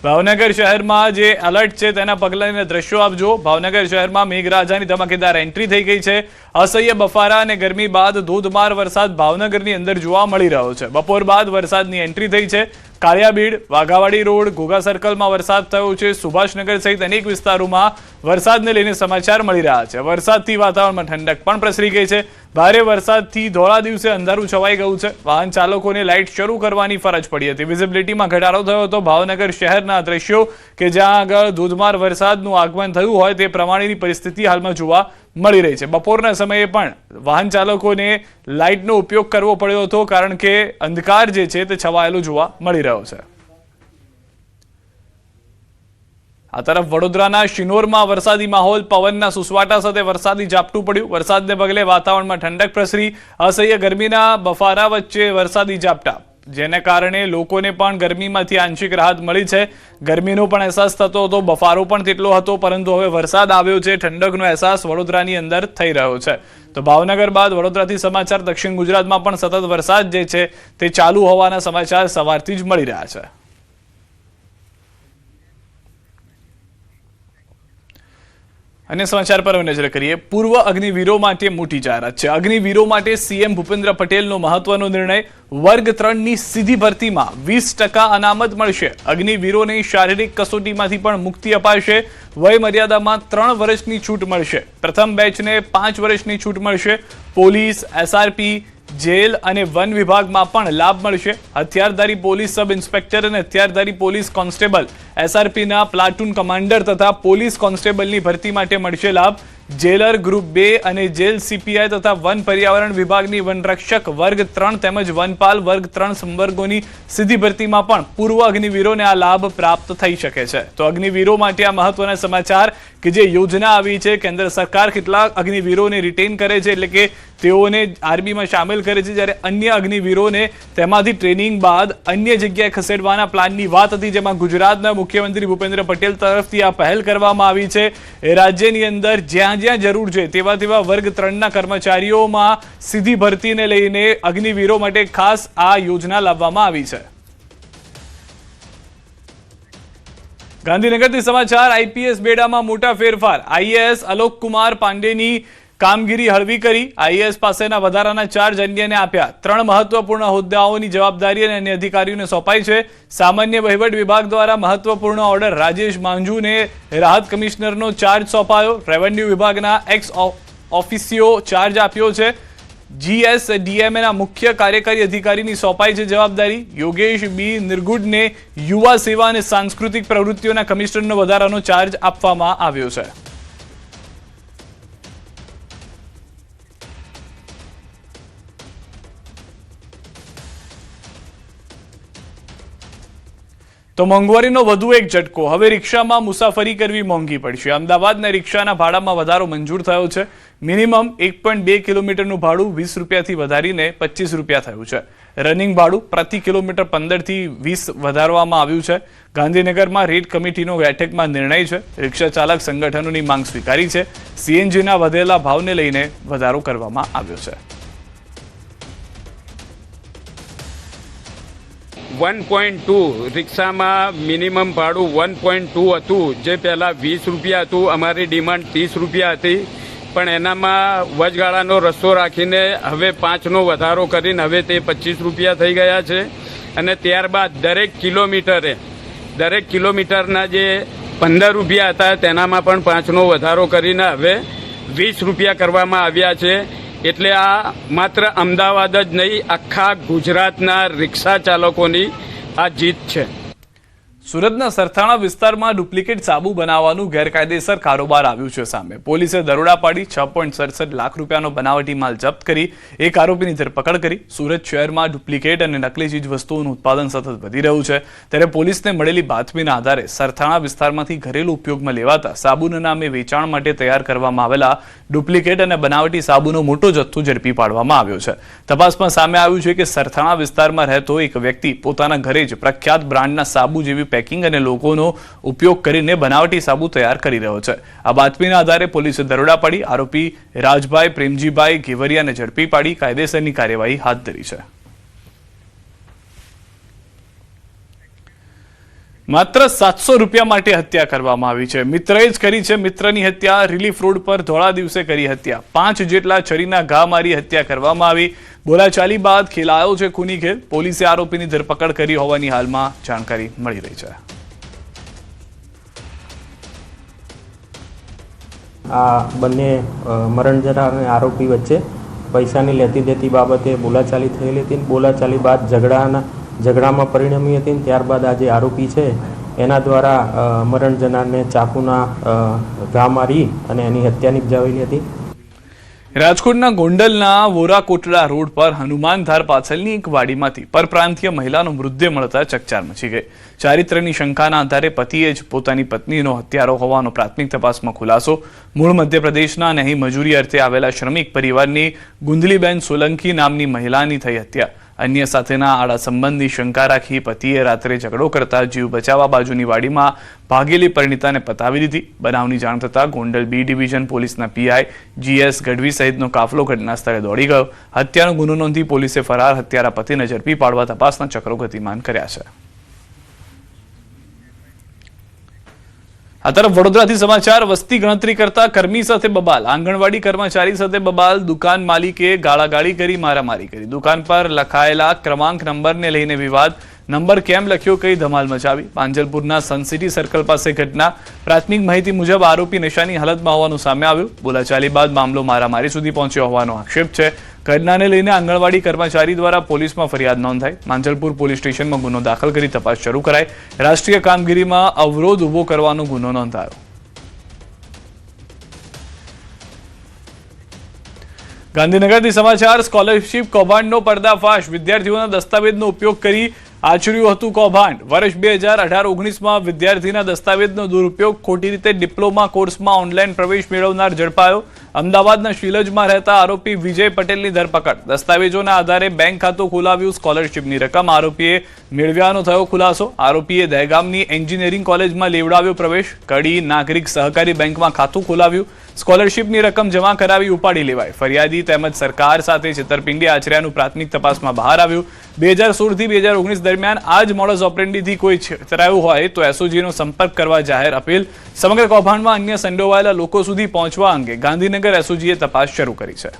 ભાવનગર શહેરમાં જે એલર્ટ છે તેના પગલાના દ્રશ્યો આપ જુઓ। ભાવનગર શહેરમાં મેઘરાજાની ધમાકેદાર એન્ટ્રી થઈ ગઈ છે। અસહ્ય બફારા અને ગરમી બાદ ધોધમાર વરસાદ ભાવનગરની અંદર જોવા મળી રહ્યો છે। બપોર બાદ વરસાદની એન્ટ્રી થઈ છે। કાળિયાબીડ, વાઘાવાડી રોડ, ઘોઘા સર્કલમાં વરસાદ થયો છે। સુભાષનગર સહિત અનેક વિસ્તારોમાં વરસાદને લઈને સમાચાર મળી રહ્યા છે। વરસાદથી વાતાવરણમાં ઠંડક પણ પ્રસરી ગઈ છે। ભારે વરસાદથી ધોળા દિવસે અંધારું છવાઈ ગયું છે। વાહન ચાલકોને લાઇટ શરૂ કરવાની ફરજ પડી હતી। વિઝિબિલિટીમાં ઘટાડો થયો હતો। ભાવનગર શહેરના દ્રશ્યો કે જ્યાં આગળ ધોધમાર વરસાદનું આગમન થયું હોય તે પ્રમાણેની પરિસ્થિતિ હાલમાં જોવા મળી રહી છે। બપોરના સમયે પણ વાહન ચાલકોને લાઇટનો ઉપયોગ કરવો પડ્યો હતો કારણ કે અંધકાર જે છે તે છવાયેલો જોવા મળી રહ્યો છે। આ તરફ વડોદરાના શિનોરમાં વરસાદી માહોલ, પવનના સુસવાટા સાથે વરસાદી ઝાપટું પડ્યું। વરસાદને પગલે વાતાવરણમાં ઠંડક પ્રસરી। અસહ્ય ગરમીના બફારા વચ્ચે વરસાદી ઝાપટા, જેને કારણે લોકોને પણ ગરમીમાંથી આંશિક રાહત મળી છે। ગરમીનો પણ અહેસાસ થતો હતો, બફારો પણ તેટલો હતો, પરંતુ હવે વરસાદ આવ્યો છે। ઠંડકનો અહેસાસ વડોદરાની અંદર થઈ રહ્યો છે। તો ભાવનગર બાદ વડોદરાથી સમાચાર દક્ષિણ ગુજરાતમાં પણ સતત વરસાદ જે છે તે ચાલુ હોવાના સમાચાર સવારથી જ મળી રહ્યા છે। अन्य समाचार पर नजर करिए। पूर्व अग्निवीरो माटे मोटी जाहेरात छे। अग्निवीरो माटे सीएम भूपेन्द्र पटेलनो महत्वनो निर्णय। वर्ग 3 ની સીધી ભરતીમાં 20% અનામત મળશે। અગ્નિવીરોને શારીરિક કસોટીમાંથી પણ મુક્તિ અપાશે। વય મર્યાદામાં 3 વર્ષની છૂટ મળશે। પ્રથમ બેચને 5 વર્ષની છૂટ મળશે। પોલીસ, એસઆરપી, જેલ અને વન વિભાગમાં પણ લાભ મળશે। હથિયારધારી પોલીસ સબ ઇન્સ્પેક્ટર અને હથિયારધારી પોલીસ કોન્સ્ટેબલ, એસઆરપીના પ્લાટૂન કમાન્ડર તથા પોલીસ કોન્સ્ટેબલની ભરતી માટે મળશે લાભ। જેલર, ગ્રુપ 2 અને જેલ સીપીઆઈ તથા વન પર્યાવરણ વિભાગની વનરક્ષક વર્ગ 3 તેમજ વનપાલ વર્ગ 3 સંવર્ગોની સીધી ભરતીમાં પણ પૂર્વ અગ્નિવીરોને આ લાભ પ્રાપ્ત થઈ શકે છે। તો અગ્નિવીરો માટે આ મહત્વના સમાચાર કે જે યોજના આવી છે। કેન્દ્ર સરકાર કેટલાક અગ્નિવીરોને રિટેન કરે છે, એટલે કે તેઓને આર્મીમાં સામેલ કરે છે, જ્યારે અન્ય અગ્નિવીરોને તેમાંથી ટ્રેનિંગ બાદ અન્ય જગ્યાએ ખસેડવાના પ્લાનની વાત હતી, જેમાં ગુજરાતના મુખ્યમંત્રી ભૂપેન્દ્ર પટેલ તરફથી આ પહેલ કરવામાં આવી છે। એ રાજ્યની અંદર જ્યાં જ્યાં જરૂર છે તેવા વર્ગ 3ના કર્મચારીઓમાં સીધી ભરતીને લઈને અગ્નિવીરો માટે ખાસ આ યોજના લાવવામાં આવી છે। ગાંધીનગરથી સમાચાર। આઈપીએસ બેડામાં મોટા ફેરફાર। આઈએએસ અલોક કુમાર પાંડેની કામગીરી હળવી કરી। આઈએએસ પાસેના વધારાના ચાર્જ અન્યને આપ્યા। 3 મહત્વપૂર્ણ હોદ્દાઓની જવાબદારી અને અન્ય અધિકારીઓને સોંપાઈ છે। સામાન્ય વહીવટ વિભાગ દ્વારા મહત્વપૂર્ણ ઓર્ડર રાજેશ માંજુને રાહત કમિશનરનો ચાર્જ સોંપાયો। રેવન્યુ વિભાગના એક્સ ઓફિસિયો ચાર્જ આપ્યો છે। જીએસડીએમએના મુખ્ય કાર્યકારી અધિકારીની સોંપાઈ છે જવાબદારી। યોગેશ બી નિર્ગુડને યુવા સેવા અને સાંસ્કૃતિક પ્રવૃત્તિઓના કમિશનરનો વધારાનો ચાર્જ આપવામાં આવ્યો છે। તો મોંઘવારીનો વધુ એક ઝટકો। હવે રિક્ષામાં મુસાફરી કરવી મોંઘી પડશે। અમદાવાદના રિક્ષાના ભાડામાં વધારો મંજૂર થયો છે। મિનિમમ 1.2 કિલોમીટરનું ભાડું 20 રૂપિયાથી વધારીને 25 રૂપિયા થયું છે। રનિંગ ભાડું પ્રતિ કિલોમીટર 15 થી 20 વધારવામાં આવ્યું છે। ગાંધીનગરમાં રેટ કમિટીનો બેઠકમાં નિર્ણય છે। રિક્ષા ચાલક સંગઠનોની માંગ સ્વીકારી છે। સીએનજીના વધેલા ભાવને લઈને વધારો કરવામાં આવ્યો છે। 1.2 રિક્ષામાં મિનિમમ ભાડું 1.2 હતું, જે પહેલાં 20 રૂપિયા હતું। અમારી ડિમાન્ડ 30 રૂપિયા હતી, પણ એનામાં વચગાળાનો રસ્તો રાખીને હવે 5નો વધારો કરીને હવે તે 25 રૂપિયા થઈ ગયા છે। અને ત્યારબાદ દરેક કિલોમીટરના જે 15 રૂપિયા હતા તેનામાં પણ 5નો વધારો કરીને હવે 20 રૂપિયા કરવામાં આવ્યા છે। એટલે આ માત્ર અમદાવાદ જ નહીં, આખા ગુજરાતના રિક્ષા ચાલકોની આ જીત છે। સુરતના સરથાણા વિસ્તારમાં ડુપ્લિકેટ સાબુ બનાવવાનું ગેરકાયદેસર કારોબાર આવ્યું છે સામે। પોલીસે દરોડા પાડી 6.67 લાખ રૂપિયાનો બનાવટી માલ જપ્ત કરી એક આરોપીની ધરપકડ કરી। સુરત શહેરમાં ડુપ્લિકેટ અને નકલી ચીજ વસ્તુઓનું ઉત્પાદન સતત વધી રહ્યું છે, ત્યારે પોલીસને મળેલી બાતમીના આધારે સરથાણા વિસ્તારમાંથી ઘરેલું ઉપયોગમાં લેવાતા સાબુના નામે વેચાણ માટે તૈયાર કરવામાં આવેલા ડુપ્લિકેટ અને બનાવટી સાબુનો મોટો જથ્થો ઝડપી પાડવામાં આવ્યો છે। તપાસમાં સામે આવ્યું છે કે સરથાણા વિસ્તારમાં રહેતો એક વ્યક્તિ પોતાના ઘરે જ પ્રખ્યાત બ્રાન્ડના સાબુ જેવી પેકિંગ અને લોકોનો ઉપયોગ કરીને બનાવટી સાબુ તૈયાર કરી રહ્યો છે। આ બાતમીના આધારે પોલીસે દરોડા પાડી આરોપી રાજભાઈ પ્રેમજીભાઈ ઘેવરિયાને ઝડપી પાડી કાયદેસરની કાર્યવાહી હાથ ધરી છે। માત્ર 700 રૂપિયા માટે હત્યા કરવામાં આવી છે. મિત્રએ જ કરી છે મિત્રની હત્યા. રિલીફ રોડ પર ધોળા દિવસે કરી હત્યા. 5 જેટલા છરીના ઘા મારી હત્યા કરવામાં આવી. બોલાચાલી બાદ ખેલાયો છે ખૂની ખેલ. પોલીસે આરોપીની ધરપકડ કરી હોવાની હાલમાં જાણકારી મળી રહી છે. આ બંને મરણ જનાર અને આરોપી વચ્ચે પૈસાની લેતી દેતી બાબતે બોલાચાલી થયેલી હતી. બોલાચાલી બાદ ઝઘડામાં પરિણમી હતી. ત્યારબાદ આ જે આરોપી છે એના દ્વારા મરણ જનારને ચાકુના ઘા મારી અને એની હત્યા નિપજાવેલી હતી. રાજકોટના ગોંડલના વોરા કોટડા રોડ પર હનુમાનધાર પાછળની એક વાડીમાંથી પરપ્રાંતીય મહિલાનો મૃતદેહ મળતા ચકચાર મચી ગઈ. ચારિત્ર્યની શંકાના આધારે પતિએ જ પોતાની પત્નીનો હત્યારો હોવાનો પ્રાથમિક તપાસમાં ખુલાસો. મૂળ મધ્યપ્રદેશના અને અહીં મજૂરી અર્થે આવેલા શ્રમિક પરિવારની ગુંદલીબેન સોલંકી નામની મહિલાની થઈ હત્યા. અન્ય સાથેના આડા સંબંધની શંકા રાખી પતિએ રાત્રે ઝઘડો કરતા જીવ બચાવવા બાજુની વાડીમાં ભાગેલી પરિણીતાને પતાવી દીધી. બનાવની જાણ થતાં ગોંડલ બી ડિવિઝન પોલીસના પીઆઈ GS ગઢવી સહિતનો કાફલો ઘટના સ્થળે દોડી ગયો. હત્યાનો ગુનો નોંધી પોલીસે ફરાર હત્યારા પતિને ઝડપી પાડવા તપાસના ચક્રો ગતિમાન કર્યા છે. આ તરફ વડોદરાથી સમાચાર. વસ્તી ગણતરી કરતા કર્મી સાથે બબાલ. આંગણવાડી કર્મચારી સાથે બબાલ. દુકાન માલિકે ગાળાગાળી કરી મારામારી કરી. દુકાન પર લખાયેલા ક્રમાંક નંબરને લઈને વિવાદ. નંબર કેમ લખ્યો કઈ ધમાલ મચાવી. પાંજલપુરના સનસિટી સર્કલ પાસે ઘટના. પ્રાથમિક માહિતી મુજબ આરોપી નશાની હાલતમાં હોવાનું સામે આવ્યું. બોલાચાલી બાદ મામલો મારામારી સુધી પહોંચ્યો હોવાનો આક્ષેપ છે. ઘટનાને લઈને આંગણવાડી કર્મચારી દ્વારા પોલીસમાં ફરિયાદ નોંધાઈ. માંજલપુર પોલીસ સ્ટેશનમાં ગુનો દાખલ કરી તપાસ શરૂ કરાઈ. રાષ્ટ્રીય કામગીરીમાં અવરોધ ઉભો કરવાનો ગુનો નોંધાયો. ગાંધીનગરથી સમાચાર. સ્કોલરશીપ કૌભાંડનો પર્દાફાશ. વિદ્યાર્થીઓના દસ્તાવેજનો ઉપયોગ કરી આચર્યું હતું કૌભાંડ. વર્ષ 2018-19માં વિદ્યાર્થીના દસ્તાવેજનો દુરુપયોગ. ખોટી રીતે ડિપ્લોમા કોર્સમાં ઓનલાઈન પ્રવેશ મેળવનાર ઝડપાયો. અમદાવાદના શિલજમાં રહેતા આરોપી વિજય પટેલની ધરપકડ. દસ્તાવેજોના આધારે બેંક ખાતું ખોલાવ્યું. સ્કોલરશીપની રકમ આરોપીએ મેળવ્યાનો થયો ખુલાસો. આરોપીએ દહેગામની એન્જિનિયરિંગ કોલેજમાં લેવડાવ્યો પ્રવેશ. કડી નાગરિક સહકારી બેંકમાં ખાતું ખોલાવ્યું. સ્કોલરશીપની રકમ જમા કરાવી ઉપાડી લેવાય. ફરિયાદી તેમજ સરકાર સાથે છેતરપિંડી આચર્યાનું પ્રાથમિક તપાસમાં બહાર આવ્યું. 2016 થી 2019 દરમિયાન આ જ મોડસ ઓપરેન્ડીથી કોઈ છેતરાયું હોય તો SOGનો સંપર્ક કરવા જાહેર અપીલ. સમગ્ર કૌભાંડમાં અન્ય સંડોવાયેલા લોકો સુધી પહોંચવા અંગે ગાંધીનગર SOGએ તપાસ શરૂ કરી છે.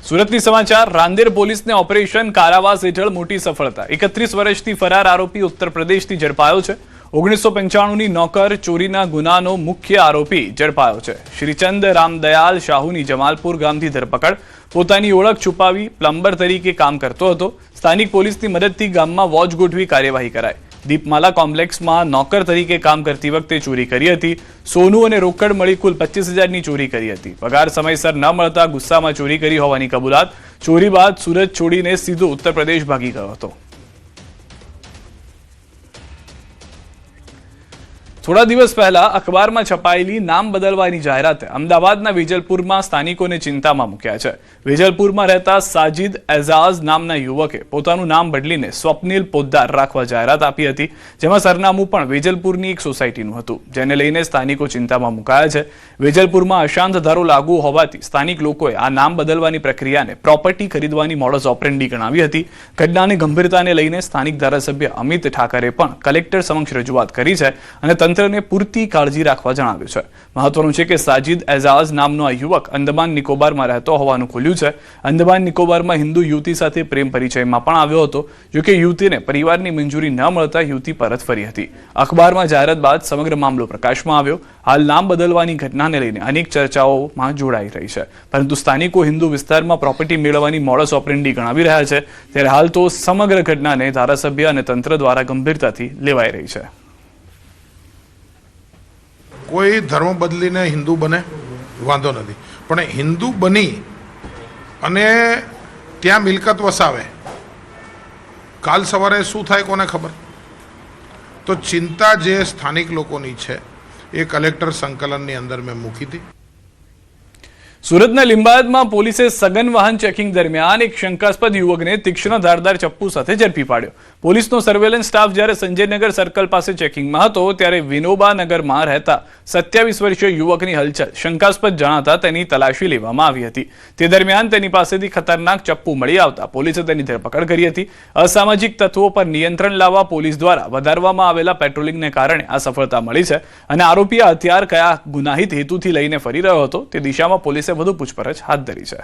સુરતની સમાચાર. રાંદેર પોલીસને ઓપરેશન કારાવાસ હેઠળ મોટી સફળતા. 31 વર્ષથી ફરાર આરોપી ઉત્તર પ્રદેશથી ઝડપાયો છે. 1995ની નોકર ચોરીના ગુનાનો મુખ્ય આરોપી ઝડપાયો છે. શ્રીચંદ રામદયાલ શાહુની જમાલપુર ગામથી ધરપકડ. પોતાની ઓળખ છુપાવી પ્લમ્બર તરીકે કામ કરતો હતો. સ્થાનિક પોલીસની મદદથી ગામમાં વોચ ગોઠવી કાર્યવાહી કરાઈ. દીપમાલા કોમ્પ્લેક્સમાં નોકર તરીકે કામ કરતી વખતે ચોરી કરી હતી. સોનું અને રોકડ મળી કુલ 25,000ની ચોરી કરી હતી. પગાર સમયસર ન મળતા ગુસ્સામાં ચોરી કરી હોવાની કબૂલાત. ચોરી બાદ સુરત છોડીને સીધો ઉત્તર પ્રદેશ ભાગી ગયો હતો. થોડા દિવસ પહેલા અખબારમાં છપાયેલી નામ બદલવાની જાહેરાતે અમદાવાદના વેજલપુરમાં સ્થાનિકોને ચિંતામાં મૂક્યા છે. વેજલપુરમાં રહેતા સાજિદ એઝાઝ નામના યુવકે પોતાનું નામ બદલીને સ્વપ્નિલ પોદ્દાર રાખવા જાહેરાત આપી હતી. જેમાં સરનામું પણ વેજલપુરની એક સોસાયટીનું હતું, જેને લઈને સ્થાનિકો ચિંતામાં મુકાયા છે. વેજલપુરમાં અશાંત ધારો લાગુ હોવાથી સ્થાનિક લોકોએ આ નામ બદલવાની પ્રક્રિયાને પ્રોપર્ટી ખરીદવાની મોડસ ઓપરેન્ડી ગણાવી હતી. ઘટનાની ગંભીરતાને લઈને સ્થાનિક ધારાસભ્ય અમિત ઠાકરે પણ કલેક્ટર સમક્ષ રજૂઆત કરી છે અને તંત્રને પૂરતી કાળજી રાખવા જણાવ્યું છે. મહત્વનું છે કે સાજિદ એઝાઝ નામનો આ યુવક અંદમાન નિકોબારમાં રહેતો હોવાનું ખુલ્યું છે. અંદમાન નિકોબારમાં હિન્દુ યુવતી સાથે પ્રેમ પરિચયમાં પણ આવ્યો હતો. જોકે યુવતીને પરિવારની મંજૂરી ન મળતા યુવતી પરત ફરી હતી. અખબારમાં જાહેરાત બાદ સમગ્ર મામલો પ્રકાશમાં આવ્યો. હાલ નામ બદલવાની ઘટનાને લઈને અનેક ચર્ચાઓમાં જોડાઈ રહી છે, પરંતુ સ્થાનિકો હિન્દુ વિસ્તારમાં પ્રોપર્ટી મેળવવાની મોડસ ઓપરેન્ડી ગણાવી રહ્યા છે. ત્યારે હાલ તો સમગ્ર ઘટનાને ધારાસભ્ય અને તંત્ર દ્વારા ગંભીરતાથી લેવાઈ રહી છે. કોઈ ધર્મ બદલીને હિન્દુ બને વાંધો નથી, પણ હિન્દુ બની અને ત્યાં મિલકત વસાવે, કાલ સવારે શું થાય કોને ખબર. તો ચિંતા જે સ્થાનિક લોકોની છે એ કલેક્ટર સંકલનની અંદર મેં મૂકી હતી. સુરતના લિંબાયતમાં પોલીસે સઘન વાહન ચેકિંગ દરમિયાન એક શંકાસ્પદ યુવકને તીક્ષ્ણ ધારદાર ચપ્પુ સાથે ઝડપી પાડ્યો. પોલીસનો સર્વેલન્સ સ્ટાફ જ્યારે સંજયનગર સર્કલ પાસે ચેકિંગમાં હતો ત્યારે વિનોબા નગરમાં રહેતા 27 વર્ષીય યુવકની હલચલ શંકાસ્પદ જણાતા તેની તલાશી લેવામાં આવી હતી. તે દરમિયાન તેની પાસેથી ખતરનાક ચપ્પુ મળી આવતા પોલીસે તેની ધરપકડ કરી હતી. અસામાજિક તત્વો પર નિયંત્રણ લાવવા પોલીસ દ્વારા વધારવામાં આવેલા પેટ્રોલિંગને કારણે આ સફળતા મળી છે અને આરોપી આ હથિયાર કયા ગુનાહિત હેતુથી લઈને ફરી રહ્યો હતો તે દિશામાં પોલીસે વધુ પૂછપરછ હાથ ધરી છે.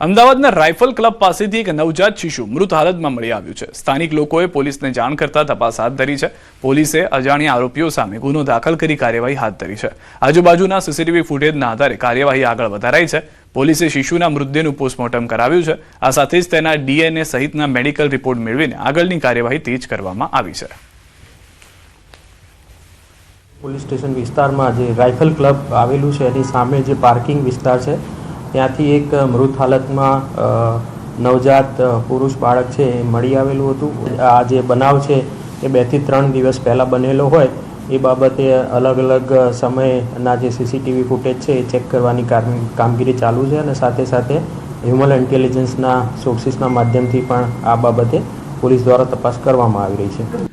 અમદાવાદના રાઇફલ ક્લબ પાસેથી એક નવજાત શિશુ મૃત હાલતમાં મળી આવ્યું છે. સ્થાનિક લોકોએ પોલીસને જાણ કરતા તપાસ હાથ ધરી છે. પોલીસે અજાણ્યા આરોપીઓ સામે ગુનો દાખલ કરી કાર્યવાહી હાથ ધરી છે. આજુબાજુના સીસીટીવી ફૂટેજના આધારે કાર્યવાહી આગળ વધારાઈ છે. પોલીસે શિશુના મૃતદેહનું પોસ્ટમોર્ટમ કરાવ્યું છે. આ સાથે જ તેના DNA સહિતના મેડિકલ રિપોર્ટ મેળવીને આગળની કાર્યવાહી તેજ કરવામાં આવી છે. પોલીસ સ્ટેશન વિસ્તારમાં જે રાઇફલ ક્લબ આવેલું છે એની સામે જે પાર્કિંગ વિસ્તાર છે ત્યાંથી એક મૃત હાલતમાં નવજાત પુરુષ બાળક છે એ મળી આવેલું હતું. આ જે બનાવ છે એ 2 થી 3 દિવસ પહેલાં બનેલો હોય એ બાબતે અલગ અલગ સમયના જે સીસીટીવી ફૂટેજ છે એ ચેક કરવાની કામગીરી ચાલુ છે અને સાથે સાથે હ્યુમન ઇન્ટેલિજન્સના સોર્સિસના માધ્યમથી પણ આ બાબતે પોલીસ દ્વારા તપાસ કરવામાં આવી રહી છે.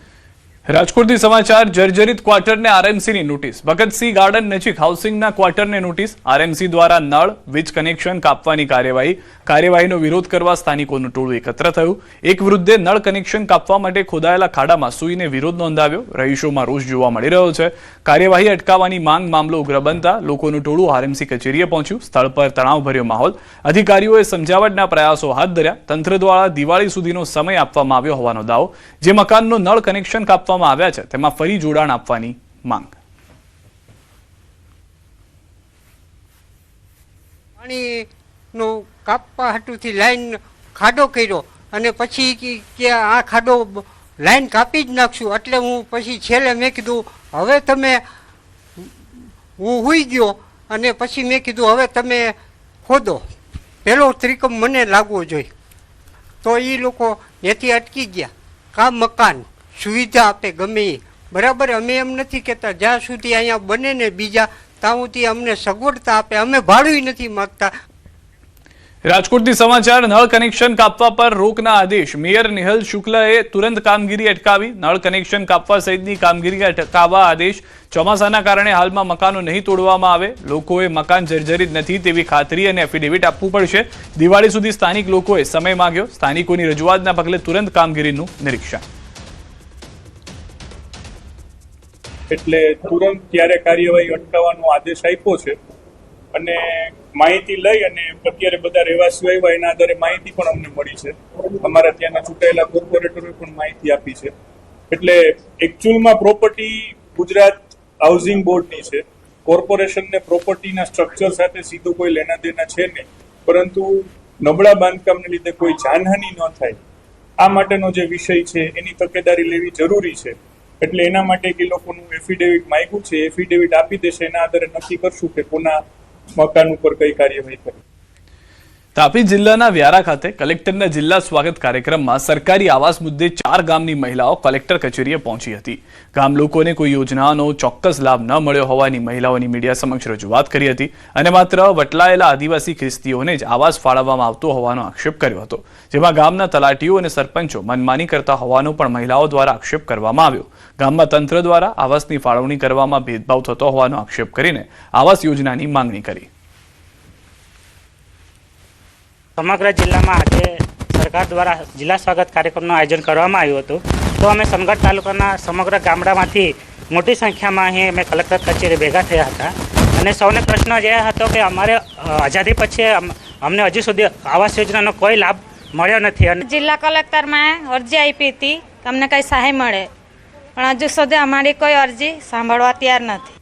રાજકોટથી સમાચાર. જર્જરિત ક્વાર્ટરને આરએમસીની નોટિસ. ભગતસિંહ ગાર્ડન નજીક હાઉસિંગના ક્વાર્ટરને નોટિસ. આરએમસી દ્વારા નળ વીજ કનેક્શન કાપવાની કાર્યવાહીનો વિરોધ કરવા સ્થાનિકોનું ટોળું એકત્ર થયું. એક વૃદ્ધે નળ કનેક્શન કાપવા માટે ખોદાયેલા ખાડામાં સૂઈને વિરોધ નોંધાવ્યો. રહીશોમાં રોષ જોવા મળી રહ્યો છે. કાર્યવાહી અટકાવવાની માંગ મામલો ઉગ્ર બનતા લોકોનું ટોળું આરએમસી કચેરીએ પહોંચ્યું. સ્થળ પર તણાવભર્યો માહોલ. અધિકારીઓએ સમજાવટના પ્રયાસો હાથ ધર્યા. તંત્ર દ્વારા દિવાળી સુધીનો સમય આપવામાં આવ્યો હોવાનો દાવો. જે મકાનનો નળ કનેક્શન કાપવામાં આવ્યા છે તેમાં ફરી જોડાણ આપવાની માંગ. પાણીનું કાપવા હાટુથી લાઈન ખાડો કર્યો અને પછી કે આ ખાડો લાઈન કાપી જ નાખશું એટલે હું પછી છેલ્લે મેં કીધું હવે તમે હું હુઈ ગયો અને પછી મેં કીધું હવે તમે ખોદો, પહેલો ત્રિકમ મને લાગવો જોઈએ. તો એ લોકો ત્યાંથી અટકી ગયા. કા મકાન સુવિધા આપે ગમે એ બરાબર. અમે એમ નથી કહેતા જ્યાં સુધી અહીંયા બને ને બીજા ત્યાં સુધી અમને સગવડતા આપે. અમે ભાડું નથી માગતા. રાજકોટથી સમાચાર. નળ કનેક્શન કાપવા પર રોકના આદેશ. મેયર નિહલ શુક્લએ તુરંત કામગીરી અટકાવી. નળ કનેક્શન કાપવા સહિતની કામગીરી અટકાવવા આદેશ. ચોમાસાના કારણે હાલમાં મકાનો નહીં તોડવામાં આવે. લોકોએ મકાન જર્જરિત નથી તેવી ખાતરી અને એફિડેવિટ આપવું પડશે. દિવાળી સુધી સ્થાનિક લોકોએ સમય માંગ્યો. સ્થાનિકોની રજૂઆતના પગલે તુરંત કામગીરીનું નિરીક્ષણ. એટલે તુરંત ત્યારે કાર્યવાહી અટકાવવાનો આદેશ આપ્યો છે અને માહિતી લઈ અને અત્યારે બધા રહેવાસીઓ આવ્યા એના આધારે માહિતી પણ અમને મળી છે. અમારા ત્યાંના ચૂંટાયેલા કોર્પોરેટરોએ પણ માહિતી આપી છે. એટલે એકચ્યુઅલમાં પ્રોપર્ટી ગુજરાત હાઉસિંગ બોર્ડની છે. કોર્પોરેશનને પ્રોપર્ટીના સ્ટ્રક્ચર સાથે સીધું કોઈ લેના દેના છે નહીં, પરંતુ નબળા બાંધકામને લીધે કોઈ જાનહાનિ ન થાય આ માટેનો જે વિષય છે એની તકેદારી લેવી જરૂરી છે. એટલે એના માટે કે લોકોનું એફિડેવિટ માંગ્યું છે, એફિડેવિટ આપી દેશે. એના આધારે નક્કી કરશું કે કોના મકાન ઉપર કઈ કાર્યવાહી કરવી. તાપી જિલ્લાના વ્યારા ખાતે કલેક્ટરના જિલ્લા સ્વાગત કાર્યક્રમમાં સરકારી આવાસ મુદ્દે 4 ગામની મહિલાઓ કલેક્ટર કચેરીએ પહોંચી હતી. ગામ લોકોને કોઈ યોજનાનો ચોક્કસ લાભ ન મળ્યો હોવાની મહિલાઓની મીડિયા સમક્ષ રજૂઆત કરી હતી અને માત્ર વટલાયેલા આદિવાસી ખ્રિસ્તીઓને જ આવાસ ફાળવવામાં આવતો હોવાનો આક્ષેપ કર્યો હતો. જેમાં ગામના તલાટીઓ અને સરપંચો મનમાની કરતા હોવાનો પણ મહિલાઓ દ્વારા આક્ષેપ કરવામાં આવ્યો. ગામમાં તંત્ર દ્વારા આવાસની ફાળવણી કરવામાં ભેદભાવ થતો હોવાનો આક્ષેપ કરીને આવાસ યોજનાની માંગણી કરી. સમગ્ર જિલ્લામાં આજે સરકાર દ્વારા જિલ્લા સ્વાગત કાર્યક્રમનું આયોજન કરવામાં આવ્યું હતું. તો અમે સમગઢ તાલુકાના સમગ્ર ગામડામાંથી મોટી સંખ્યામાં અહીં અમે કલેક્ટર કચેરી ભેગા થયા હતા અને સૌને પ્રશ્ન એ હતો કે અમારે આઝાદી પછી અમને હજી સુધી આવાસ યોજનાનો કોઈ લાભ મળ્યો નથી. અને જિલ્લા કલેક્ટરમાં અરજી આપી હતી કે અમને કંઈ સહાય મળે, પણ હજુ સુધી અમારી કોઈ અરજી સાંભળવા તૈયાર નથી.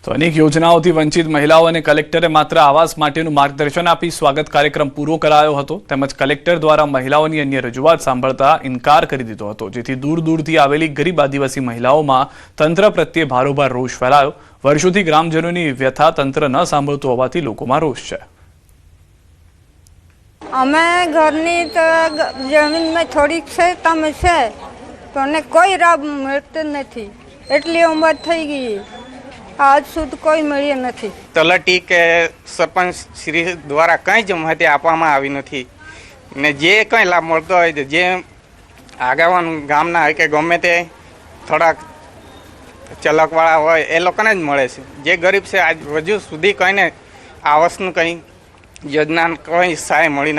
તો અનેક યોજનાઓથી વંચિત મહિલાઓને કલેક્ટરે માત્ર આવાસ માટેનું માર્ગદર્શન આપી સ્વાગત કાર્યક્રમ પૂરો કરાયો હતો. તેમજ કલેક્ટર દ્વારા મહિલાઓની અન્ય રજૂઆત સાંભળતા ઇનકાર કરી દીધો હતો, જેથી દૂર દૂરથી આવેલી ગરીબ આદિવાસી મહિલાઓમાં તંત્ર પ્રત્યે ભારોભાર રોષ ફેલાયો. વર્ષોથી ગ્રામજનોની વ્યથા તંત્ર ન સાંભળતું હોવાથી લોકોમાં રોષ છે. અમે ઘરની તો જમીનમાં થોડીક છે તમે છે તો કોઈ લાભ મળતો નથી. એટલી ઉંમર થઈ ગઈ આજ સુધી કોઈ મળી નથી. તલાટી કે સરપંચ શ્રી દ્વારા કંઈ જ માહિતી આપવામાં આવી નથી ને જે કંઈ લાભ મળતો હોય જે આગેવાન ગામના હોય કે ગમે તે થોડાક ચલકવાળા હોય એ લોકોને જ મળે છે. જે ગરીબ છે આજ હજુ સુધી કંઈને આવાસનું કંઈ યોજના કંઈ સહાય મળી નથી.